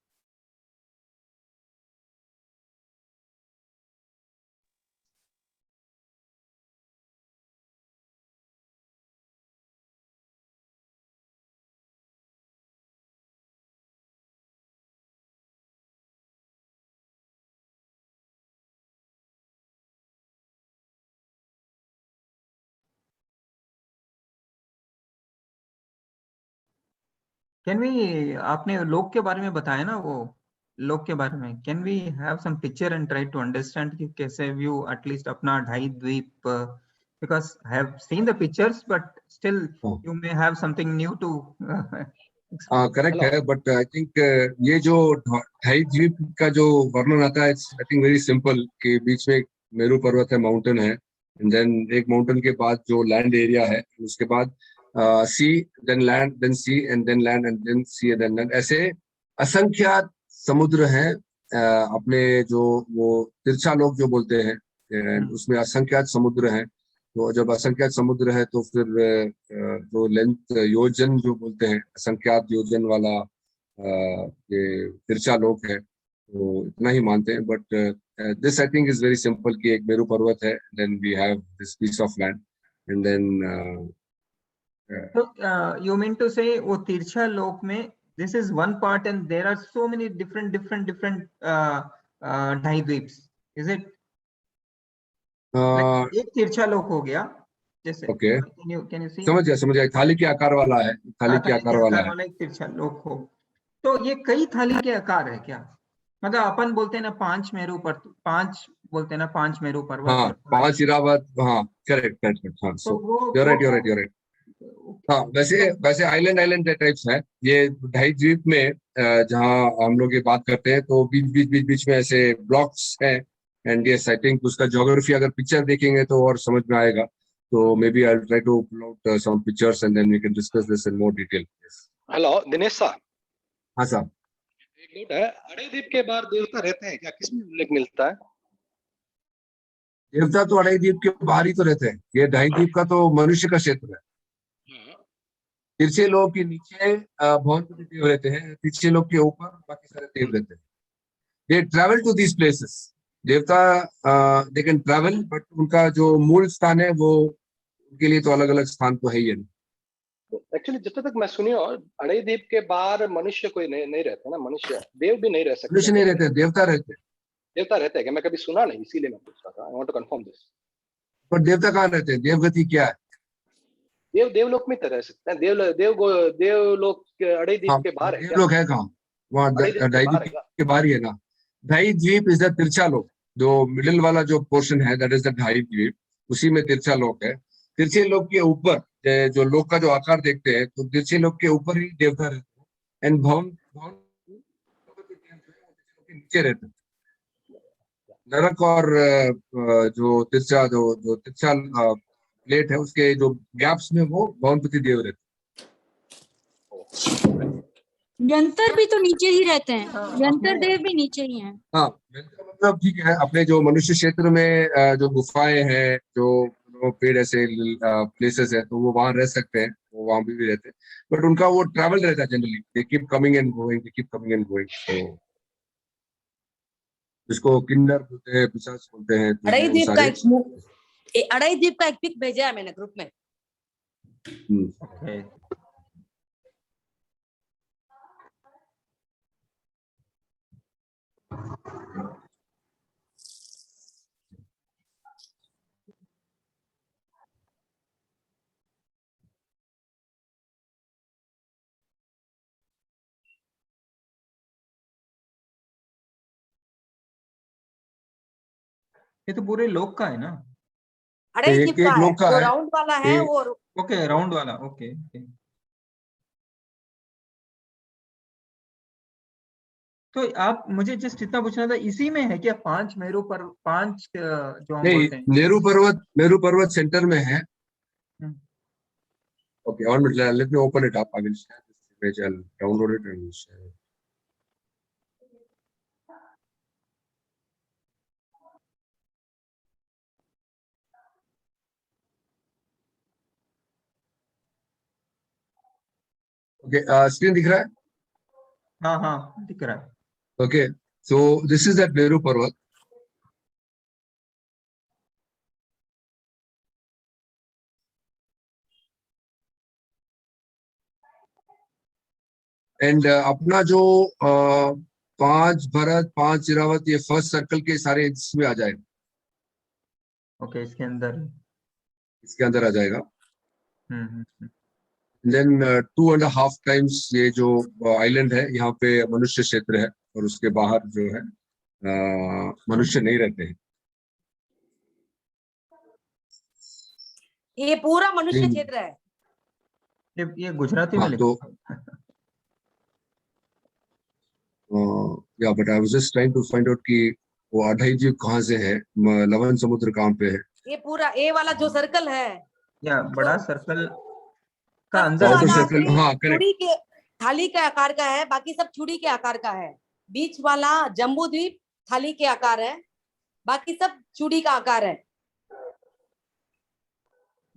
Can we, आपने लोक के बारे में बताया ना, वो लोक के बारे में, can we have some picture and try to understand कि कैसे व्यू एटलीस्ट अपना ढाई द्वीप, because I have seen the pictures but still you may have something new to. Correct है, बट आई थिंक ये जो ढाई द्वीप का जो वर्णन आता है, आई थिंक वेरी सिंपल, कि बीच में एक मेरू पर्वत है, माउंटेन है, एंड देन एक माउंटेन के बाद जो लैंड एरिया है, उसके बाद sea, then land, then sea, and then land, and then sea, and then land. ऐसे असंख्यात समुद्र हैं अपने जो वो तिरछा लोग जो बोलते हैं, उसमें असंख्यात समुद्र हैं। तो जब असंख्यात समुद्र है तो फिर जो लेंथ योजन जो बोलते हैं, असंख्यात योजन वाला ये तिरछा लोक है, तो इतना ही मानते हैं। But this I think is very simple, कि एक मेरू पर्वत है, then we have this piece of land, and then you mean to say वो तिरछा लोक में this is one part and there are so many different ढाई द्वीप्स, is it? Like, एक तिरछा लोक हो गया जैसे। Okay, can you see? समझ गया, थाली के आकार वाला है, थाली के आकार वाला है। एक तिरछा लोक हो, तो ये कई थाली के आकार है क्या? मतलब अपन बोलते हैं ना पांच मेरू पर, पांच बोलते हैं ना, पांच मेरू पर्वत। हाँ, पांच इरावत, हाँ, करेक्ट, हाँ, तो वो you're right। हाँ, वैसे आइलैंड टाइप्स है ये ढाई द्वीप में, जहाँ हम लोग ये बात करते हैं, तो बीच में ऐसे ब्लॉक्स हैं। एंड यस, आई थिंक उसका ज्योग्राफी अगर पिक्चर देखेंगे तो और समझ में आएगा। तो maybe I will try to pull out some pictures and then we can discuss this in more detail. Hello Dinesh साहब। हाँ साहब। एक डाउट है, अड़े द्वीप के बाहर देवता रहते हैं क्या? किसमें उल्लेख मिलता है? देवता तो अढ़ाई द्वीप के बाहर ही तो रहते हैं। ये ढाई द्वीप का तो मनुष्य का क्षेत्र है। तिरछे लोग के नीचे भवनपति देव रहते हैं, तिरछे लोग के ऊपर बाकी सारे देव रहते हैं। They travel to these places. देवता दे कैन ट्रैवल, बट उनका जो मूल स्थान है वो, उनके लिए तो अलग अलग स्थान तो है ही है। एक्चुअली जितना तक मैं सुनी, और अड़े द्वीप के बाहर मनुष्य कोई नहीं रहता ना, मनुष्य देव भी नहीं रह सकते। मनुष्य नहीं रहते, देवता रहते हैं। देवता रहते हैं क्या? मैं कभी सुना नहीं, इसीलिए मैं पूछ रहा था। I want to confirm this. पर देवता कहाँ रहते हैं? देवगति क्या है? देवलोक में तो रह सकते हैं। देवलोक अड़े द्वीप के बाहर है क्या? देवलोक है कहाँ? वहाँ ढाई द्वीप के बाहर ही है ना। ढाई द्वीप इज द तिरछा लोक। जो मिडिल वाला जो पोर्शन है, दैट इज द ढाई द्वीप, उसी में तिरछा लोक है। तिरछे लोक के ऊपर जो लोक का जो आकार देखते हैं, तो तिरछे लोक के ऊपर ही देवता रहते हैं। एंड भवन नीचे रहते हैं। नरक और जो तिरछा प्लेट है, उसके जो गैप्स में वो भवनपति देव रहते हैं। यंत्र भी तो नीचे ही रहते हैं, यंत्र देव भी नीचे ही हैं। हाँ, मतलब ठीक है, अपने जो मनुष्य क्षेत्र में जो गुफाएं हैं, जो पेड़ ऐसे प्लेसेस है, तो वो वहां रह सकते हैं, वो वहां भी रहते हैं। बट उनका वो ट्रैवल रहता है generally, they keep coming and going. तो जिसको किन्नर बोलते हैं, पिशाच बोलते हैं। अड़ाई द्वीप का एक पिक भेजा है मैंने ग्रुप में। ये तो पूरे लोक का है ना? अड़ाई द्वीप का है, लोक का जो है। राउंड वाला है वो ओके, राउंड वाला, ओके ओके। तो आप मुझे जस्ट इतना पूछना था, इसी में है क्या 5 मेरू पर 5 जो हम नहीं, बोलते हैं? मेरू पर्वत सेंटर में है। हम्म। Okay, 1 minute. Let me open it up. I will share this image. I'll download it and share it. Okay, screen दिख रहा है? हाँ हाँ दिख रहा है। Okay, so this is that Meru Parvat. And अपना जो 5 भरत 5 इरावत, ये फर्स्ट सर्कल के सारे इसमें आ जाएगा, ओके, इसके अंदर। इसके अंदर आ जाएगा। हम्म। देन 2.5 times ये जो आइलैंड है, यहाँ पे मनुष्य क्षेत्र है, और उसके बाहर जो है मनुष्य नहीं रहते हैं। ये पूरा मनुष्य हम्म। क्षेत्र है। ये गुजराती में हाँ, लिखा तो या but I was just trying to find out कि वो अढ़ाई द्वीप कहाँ से है, लवन समुद्र कहाँ पे है। ये पूरा ए वाला जो सर्कल है, या बड़ा सर्कल का सबसे अंदर आउटर वाला सर्कल, सिर्फ हाँ करेक्ट। छुरी के थाली के आकार का है, बाकी सब छुरी के आकार का है। बीच वाला जम्बू द्वीप थाली के आकार है, बाकी सब चूड़ी का आकार है।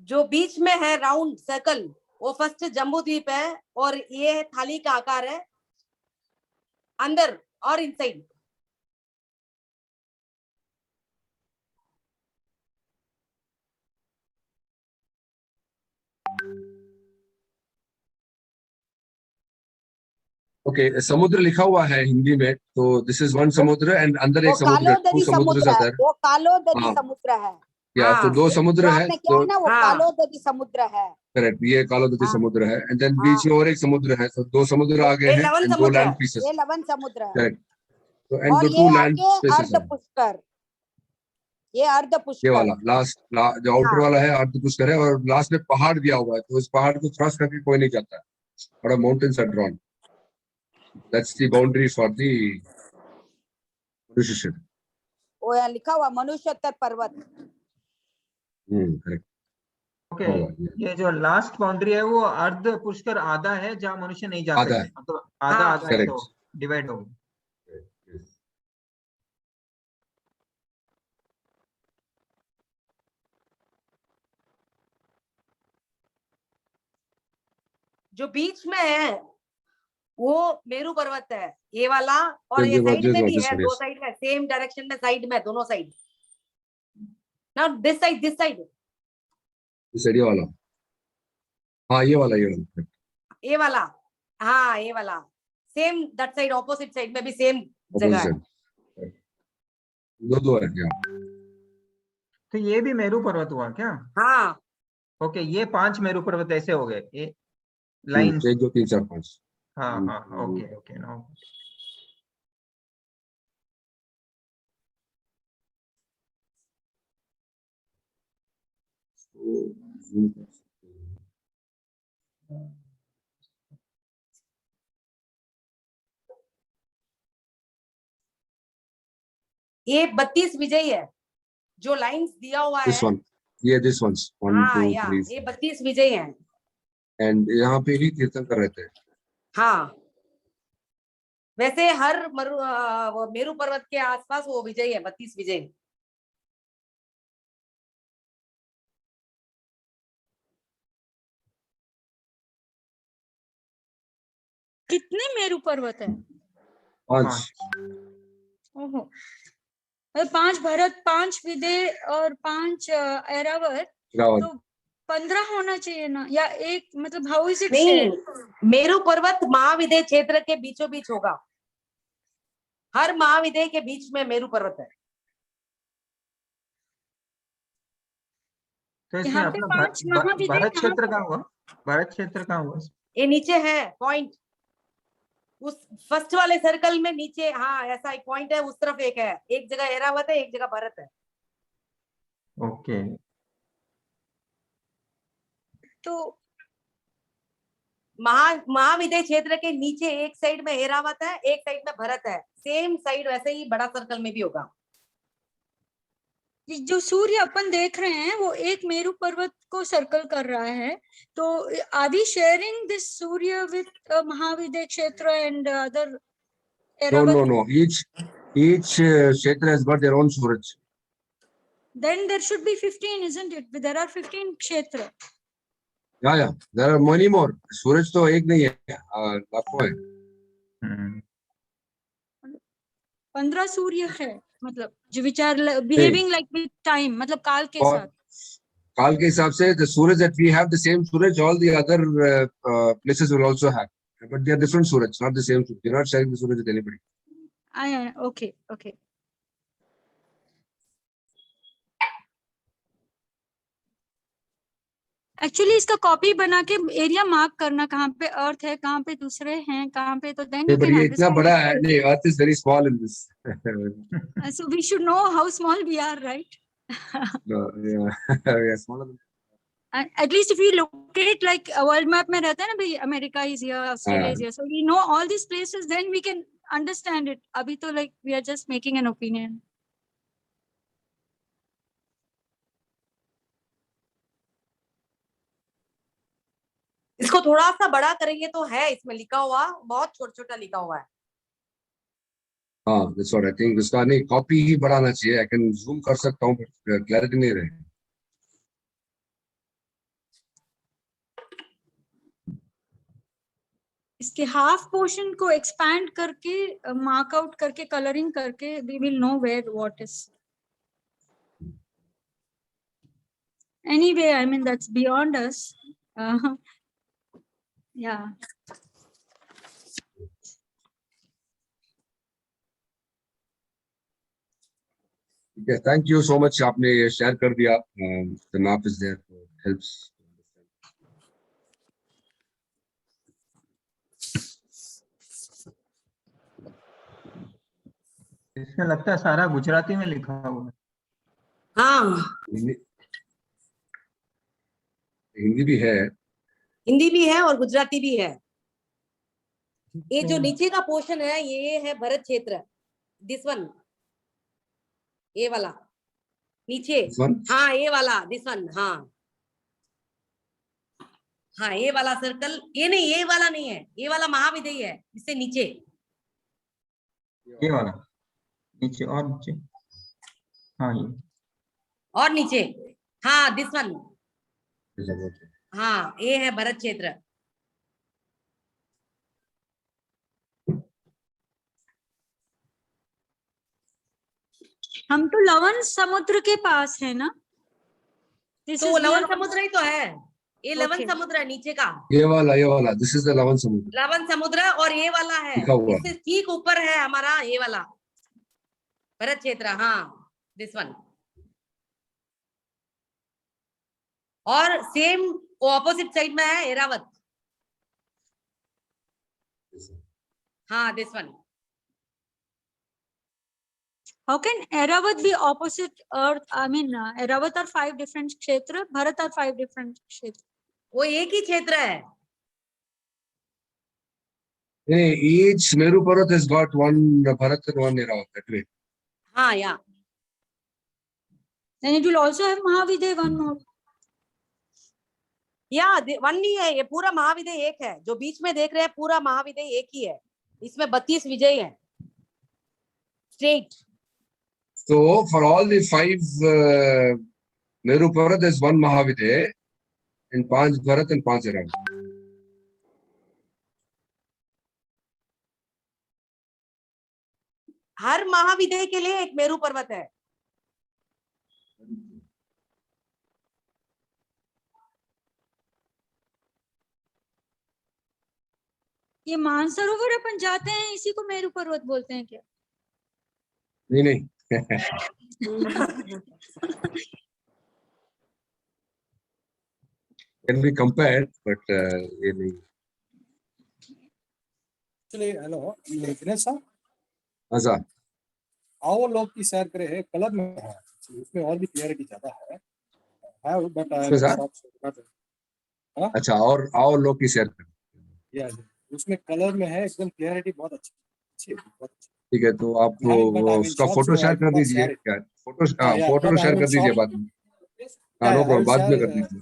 जो बीच में है राउंड सर्कल, वो फर्स्ट जम्बू द्वीप है, और ये थाली का आकार है अंदर और इनसाइड। ओके, समुद्र लिखा हुआ है हिंदी में, तो दिस इज वन समुद्र एंड अंदर वो एक समुद्र है, 2 कालोदरी समुद्र समुद्र है, अदर। वो कालोदरी हाँ, समुद्र है। या तो 2 जो समुद्र है, आपने किया है ना, वो कालोदरी समुद्र है। करेक्ट, ये कालोदरी हाँ। समुद्र है, एंड देन हाँ। बीच में और एक समुद्र है, तो 2 समुद्र आ गए ये हैं लवन एंड 2 समुद्र लैंड है, पीसेस। ये लवन समुद्र है। करेक्ट, तो एंड और 2 ये लैंड आगे स्पेसेस अर्ध है। पुष्कर, ये अर्ध ये पुष्कर। वाला लास्ट जो आउटर हाँ। वाला है अर्ध पुष्कर है, और लास्ट में पहाड़ दिया हुआ है, तो इस पहाड़ को क्रॉस करके कोई नहीं जाता है, और mountains are drawn. That's the boundary for the मनुष्य क्षेत्र। वो यहाँ लिखा हुआ मनुष्योत्तर पर्वत। करेक्ट। ओके, ये जो लास्ट बाउंड्री है वो अर्ध पुष्कर आधा है, जहाँ मनुष्य नहीं जा आधा सकते, मतलब आधा हाँ। आधा Correct. तो डिवाइड हो गया। जो बीच में है वो मेरू पर्वत है, ये वाला, और ये This साइड one, में भी this है, one, दो yes. साइड में, सेम डायरेक्शन में, साइड में, दोनों साइड। नाउ दिस साइड इस एरिया वाला, हाँ ये वाला ये वाला, हाँ ये वाला same, that side opposite side में भी सेम जगह है। ऑपोजिट, दो है क्या? तो ये भी मेरू पर्वत हुआ क्या? हाँ। ओके, ये 5 मेरू पर्वत ऐसे हो गए, ये लाइन। 1 2 3 4 5। हाँ हाँ, ओके ओके, नो। ये 32 विजय है, जो लाइंस दिया हुआ दिस है। वन, ये दिस वंस 1 हाँ 2 या 3 ये 32 विजय है। एंड यहाँ पे ही कीर्तन कर रहे थे। हाँ, वैसे हर वो मेरू पर्वत के आसपास वो विजय है, 32 विजय। कितने मेरू पर्वत है? 5। ओहो, 5 भरत, 5 विदे और 5 ऐरावत, तो 15 होना चाहिए ना, या एक, मतलब हाउ इज इट? नहीं, मेरू पर्वत महाविदय क्षेत्र के बीचों बीच होगा। हर महाविदय के बीच में मेरू पर्वत है। तो इसमें यहाँ पे अपना 5 महाविदय भारत कहाँ क्षेत्र पर? कहाँ हुआ? भारत क्षेत्र कहाँ हुआ? ये नीचे है पॉइंट, उस फर्स्ट वाले सर्कल में नीचे, हाँ ऐसा एक पॉइंट है, उस तरफ एक है, एक जगह ऐरावत है, एक जगह भरत है। ओके। तो महाविद्य क्षेत्र के नीचे एक साइड में ऐरावत है, एक साइड में भरत है, सेम साइड वैसे ही बड़ा सर्कल में भी होगा। जो सूर्य अपन देख रहे हैं वो एक मेरू पर्वत को सर्कल कर रहा है, तो आर वी शेयरिंग दिस सूर्य विद महाविद्य क्षेत्र and other No. Each kshetra has got their own Suraj. Then there should be 15, isn't it? There are 15 kshetra. Yeah. There are many more. Suraj तो एक नहीं है, लाखों है. 15 सूर्य है, मतलब जो which are behaving like with time, मतलब काल के साथ. काल के हिसाब से the Suraj that we have, the same Suraj all the other places will also have, but they are different Suraj, not the same Suraj. You're not sharing the Suraj with anybody. Okay. Actually इसका कॉपी बना के एरिया मार्क करना, कहाँ पे अर्थ है, कहाँ पे दूसरे हैं, कहाँ पे, तो देन But ये इतना बड़ा है नहीं, Earth is very small in this. So we should know how small we are, right? No, we are smaller than. And at least if we locate like a world map में रहता है ना भाई, America is here, Australia is here, so we know all these places, then we can understand it. अभी तो like we are just making an opinion. इसको थोड़ा सा बड़ा करेंगे तो है इसमें लिखा हुआ, बहुत छोटा लिखा हुआ है. हाँ, that's what I think. इसका नहीं, कॉपी ही बढ़ाना चाहिए. I can zoom कर सकता हूँ, but clarity नहीं रहे. इसके हाफ पोर्शन को एक्सपैंड करके, मार्क आउट करके, कलरिंग करके, we will know where what is. Anyway, I mean that's beyond us. Yeah. Okay, thank you so much. आपने ये शेयर कर दिया. The map is there, so it helps. इसमें लगता है सारा गुजराती में लिखा हुआ है. हाँ, हिंदी भी है. हिंदी भी है और गुजराती भी है. ये जो नीचे का पोर्शन है ये है भरत क्षेत्र. दिस वन, ये वाला नीचे. हाँ, ये वाला, दिस वन. हाँ, ये वाला सर्कल, ये नहीं, ये वाला नहीं है, ये वाला महाविद्य है, इससे नीचे. ये वाला नीचे और नीचे. हाँ, ये और नीचे. हाँ, दिस वन. हाँ, ये है भरत क्षेत्र. हम तो लवन समुद्र के पास है ना, तो लवन समुद्र ही तो है. ये लवन समुद्र है नीचे का. ये वाला दिस इज द लवन समुद्र. लवन समुद्र और ये वाला है, इससे ठीक ऊपर है हमारा ये वाला भरत क्षेत्र. हाँ, दिस वन. और सेम ऑपोजिट साइड में है ऐरावत. हाँ, this one. How can Airavat be opposite Earth? I mean, Airavat are 5 different kshetra, Bharat are 5 different kshetra. वो एक ही क्षेत्र है. Each Meru Parvat has got one Bharat and one Airavat, that way. हाँ, yeah. Then it will also have Mahavidya one more. या वन नहीं है, ये पूरा महाविद्य एक है. जो बीच में देख रहे हैं पूरा महाविद्य एक ही है. इसमें 32 विजय है straight. So for all the 5 Meru Parvat, there's one Mahavidya and 5 Bharat and 5 Airavat. हर महाविद्य के लिए एक मेरू पर्वत है. ये मानसरोवर अपन जाते हैं, इसी को मेरू पर्वत बोलते हैं क्या? नहीं. Can be compared, but ये नहीं. Actually, hello, Dinesh sir. अच्छा. आओ लोग की शेयर करे है, कलर में है, उसमें और भी क्लियरिटी ज्यादा है. But अच्छा, और लोग की शेयर कर, या उसमें कलर में है, एकदम क्लियरिटी बहुत अच्छी बहुत अच्छी। ठीक है, तो आप उसका फोटो शेयर कर दीजिए, क्या फोटो शेयर कर दीजिए बाद में। हाँ, नो प्रॉब्लम, बाद में कर दीजिए।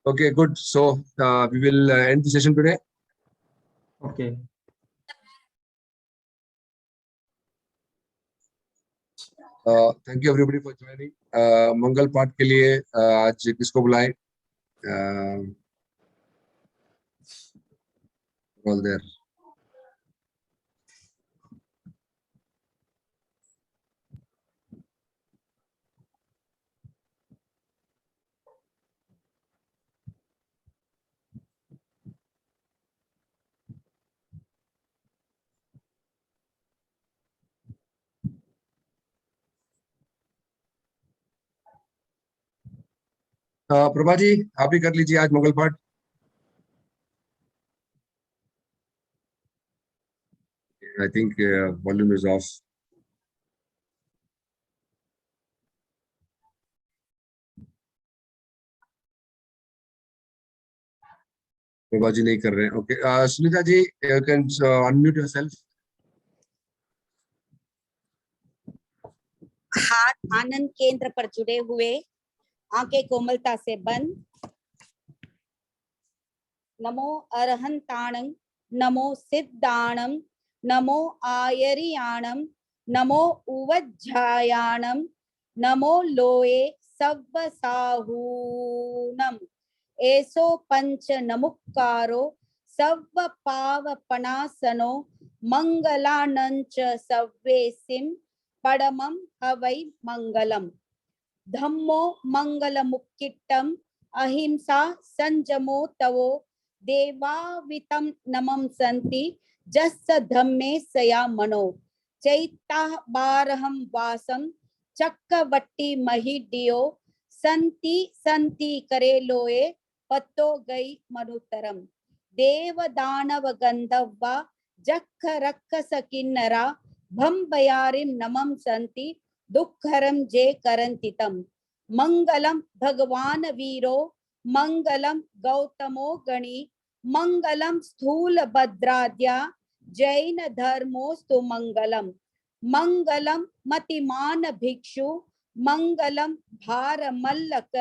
Okay, good. So we will end the session today. Okay. Thank you everybody for joining. मंगल पाठ के लिए आज किसको बुलाएं? All there. प्रभा जी, आप ही कर लीजिए आज मंगल पाठ। I think volume is off. Prabha ji नहीं कर रहे हैं। Okay, Sunita ji, you can unmute yourself. हाथ आनंद केंद्र पर जुड़े हुए, आंखें कोमलता से बंद। नमो अरहंताणं, नमो सिद्धाणं, नमो आयरियाणं, नमो उवज्झायाणं, नमो लोये सव्वसाहूनम्। एसो पंच नमुक्कारो सव्व पावपनासनो मंगलानंच सव्वेसिं पडमं हवै मंगलम। धम्मो मंगलमुक्किट्टम अहिंसा संजमो तवो देवावितं नमं संति जस्स धम्मे सया मनो। चैता बारहं वासं चक्रवट्टी महिडियो संति संति करे लोए पत्तो गई मनुतरम। देव दानव गंधर्वा जख रक्षस किन्नरा भंबयारिं नमं संति दुःखरं जे करंतितम। मंगलम भगवान वीरो, मंगलम गौतमो गणी, मंगलम स्थूल भद्राद्या जैन धर्मोस्तु मंगलम। मंगलम मतिमान भिक्षु, मंगलम भार मल्लक,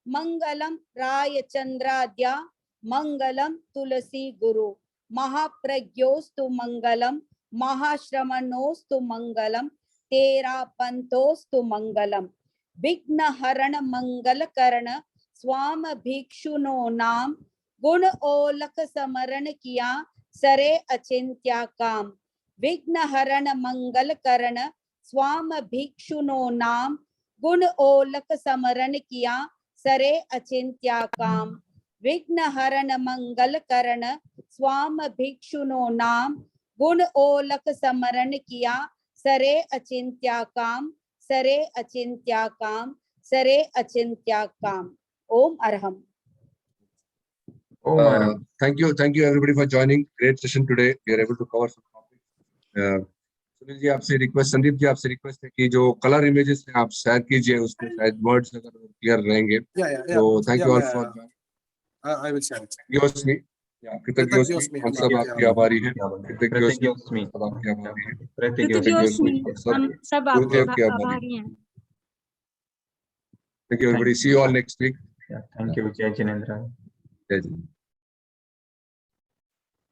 मंगलम राय चंद्राद्या, मंगलम तुलसी गुरु। महाप्रज्ञोस्तु मंगलम, महाश्रमणोस्तु मंगलम, तेरा पंथोस्तु मंगलम। विघ्न हरण मंगल करण स्वाम भिक्षुनो नाम, गुण ओलख समरण किया सरे अचिंत्या काम। विघ्न हरण मंगल करण स्वाम भिक्षुनो नाम, गुण ओलख समरण किया सरे अचिंत्या काम। विघ्न हरण मंगल करण स्वाम भिक्षुनो नाम, गुण ओलख समरण किया सरे अचिंत्या काम, सरे अचिंत्या काम, सरे अचिंत्या काम। ओम Arham. Thank you everybody for joining. Great session today. We are able to cover some topics. Sunil ji, आपसे रिक्वेस्ट, संदीप जी आपसे रिक्वेस्ट है कि जो कलर इमेजेस हैं आप शेयर कीजिए, उसमें शायद वर्ड्स अगर क्लियर रहेंगे। तो thank you all for joining. I will share it. कृतज्ञोस्मि, कृतज्ञोस्मि, हम सब आपके आभारी हैं। कृतज्ञोस्मि, सब आपके आभारी हैं। कृतज्ञोस्मि, हम सब आपके आभारी हैं। Thank you everybody. See you all next week. Thank you, Jai Jinendra. Jai Jinendra.